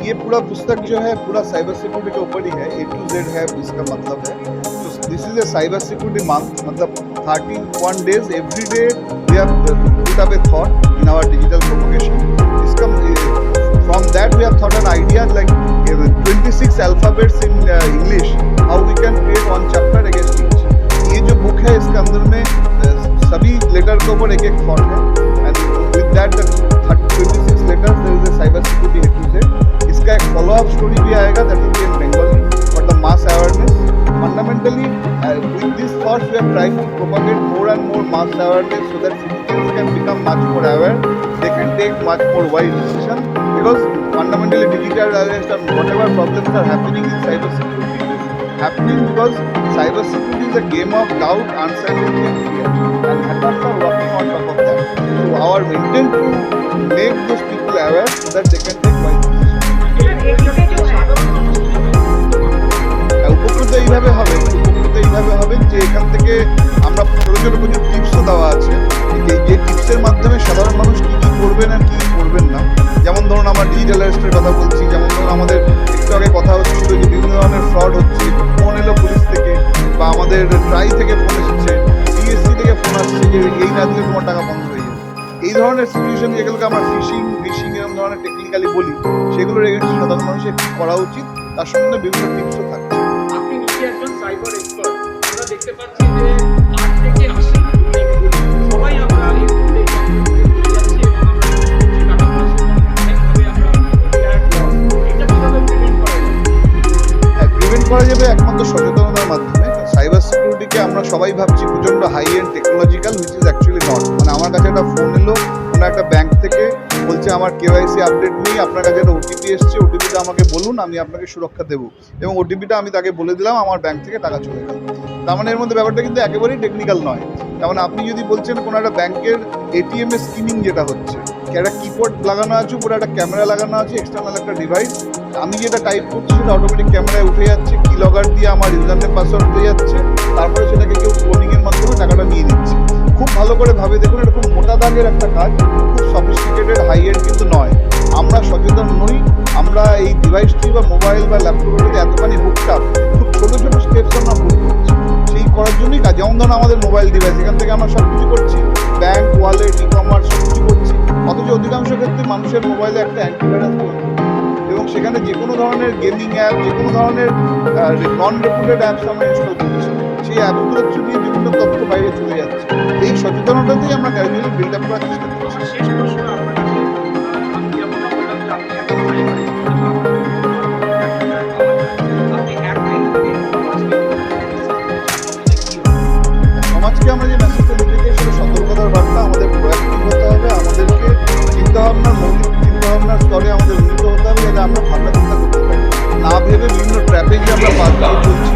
ये पूरा पुस्तक जो है पूरा साइबर सिक्योरिटी के ऊपर ही है, A to Z है इसका मतलब है। तो this is a cyber security month, मतलब 31 days every day we have put up a thought in our digital propagation. इसका from that we have thought an idea like 26 alphabets in English, how we can create one chapter against each. ये जो book है इसके अंदर में सभी letter के ऊपर एक एक थॉट है, and with that 26 letters there is a cyber security A to Z। इसका एक फॉलो अप स्टोरी भी आएगा that will be in Bengali for the mass awareness. Fundamentally with these thoughts we are trying to propagate more and more mass awareness so that citizens can become much more aware, they can take much more wise decision, because fundamentally digital arrest and whatever problems are happening in cyber security is happening because cyber security is a game of doubt, uncertainty and fear, and hackers are working on top of that. So our intent to make those people aware so that they can take wise decision. উপকৃত এইভাবে হবে যে এখান থেকে আমরা ছোটো ছোটো কিছু টিপসও দেওয়া আছে, যে টিপসের মাধ্যমে সাধারণ মানুষ কী কী করবেন আর কী করবেন না। যেমন ধরুন আমরা ডিজিটাল অ্যারেস্টের কথা বলছি, যেমন ধরুন আমাদের একটু আগে কথা হচ্ছিল যে বিভিন্ন ধরনের ফ্রড হচ্ছে, ফোন এলো পুলিশ থেকে বা আমাদের ট্রাই থেকে ফোন এসেছে, CSC থেকে ফোন আসছে যে এই না দিলে তোমার টাকা বন্ধ হয়ে যাবে। এই ধরনের সিচুয়েশন যেগুলোকে আমরা ফিশিং এরকম ধরনের টেকনিক্যালি বলি, সেগুলোর এগেন্স্ট সাধারণ মানুষের কী করা উচিত তার সম্বন্ধে বিভিন্ন টিপসও থাকছে। আপনি নিজে একজন সাইবার এক্সপার্ট, আমরা দেখতে পাচ্ছি যে 8 থেকে 80 সবাই আমরা এই মুহূর্তে যাচ্ছি এবং আমরা এটা কিভাবে প্রিভেন্ট করা যাবে একমাত্র সচেতনতার মাধ্যমে। সাইবার সিকিউরিটিকে আমরা সবাই ভাবছি প্রচণ্ড high end technological, which is actually not. মানে আমার কাছে একটা ফোন এলো কোনো একটা ব্যাংক থেকে, বলছে আমার KYC আপডেট নেই, আপনার কাছে একটা OTP এসছে, OTPটা আমাকে বলুন, আমি আপনাকে সুরক্ষা দেবো, এবং OTPটা আমি তাকে বলে দিলাম, আমার ব্যাংক থেকে টাকা চলে গেল। তার মানে এর মধ্যে ব্যাপারটা কিন্তু একেবারেই টেকনিক্যাল নয়। তার মানে আপনি যদি বলছেন কোনো একটা ব্যাংকের ATM এ স্কিমিং যেটা হচ্ছে, একটা কিবোর্ড লাগানো আছে, উপরে একটা ক্যামেরা লাগানো আছে, এক্সটার্নাল একটা ডিভাইস, আমি যেটা টাইপ করছি সেটা অটোমেটিক ক্যামেরায় উঠে যাচ্ছে, কি লগার দিয়ে আমার ইউজার নেম পাসওয়ার্ড উঠে যাচ্ছে, তারপরে সেটাকে কেউ ক্লোনিংয়ের মাধ্যমে টাকাটা নিয়ে নিচ্ছে। খুব ভালো করে ভাবে দেখুন, এটা খুব মোটা দাগের একটা কাজ, খুব সফিস্টিকেটেড হাই এন্ড কিন্তু নয়। আমরা সচেতন নই, আমরা এই ডিভাইসটি বা মোবাইল বা ল্যাপটপের এতখানি হুকটাপ, খুব ছোটো ছোটো স্টেপস আমরা ভুল করছি। সেই করার জন্যই কাজ, যেমন ধরুন আমাদের মোবাইল ডিভাইস, এখান থেকে আমরা সব কিছু করছি, ব্যাংক, ওয়ালেট, ই-কমার্স সব কিছু করছি, অথচ অধিকাংশ ক্ষেত্রে মানুষের মোবাইলে একটা অ্যান্টিভাইরাস রয়েছে, এবং সেখানে যে কোনো ধরনের গেমিং অ্যাপ, যে কোনো ধরনের নন রেপুটেড অ্যাপস আমরা ইনস্টল করছি, সেই অ্যাপগুলো থ্রু দিয়ে বিভিন্ন তথ্য বাইরে চলে যাচ্ছে। এই সচেতনতাতেই আমরা গ্র্যাজুয়ালি বিল্ড আপ করার চেষ্টা করছি। শেষ প্রশ্ন আপনার কাছে, আমি যেমন বললাম যে আপনি একটা আপনি সমাজকে আমরা যে মেসেজটা দিতে চাই সেটা সতর্কতার বার্তা। আমাদের প্রোঅ্যাক্টিভ হতে হবে, আমাদেরকে মৌলিক চিন্তাভাবনার স্তরে আমাদের উন্নীত হতে হবে, যাতে আমরা ভাবনা চিন্তা করতে পারি, না ভেবে বিভিন্ন ট্র্যাপে যে আমরা বাদ দিয়ে চলছি।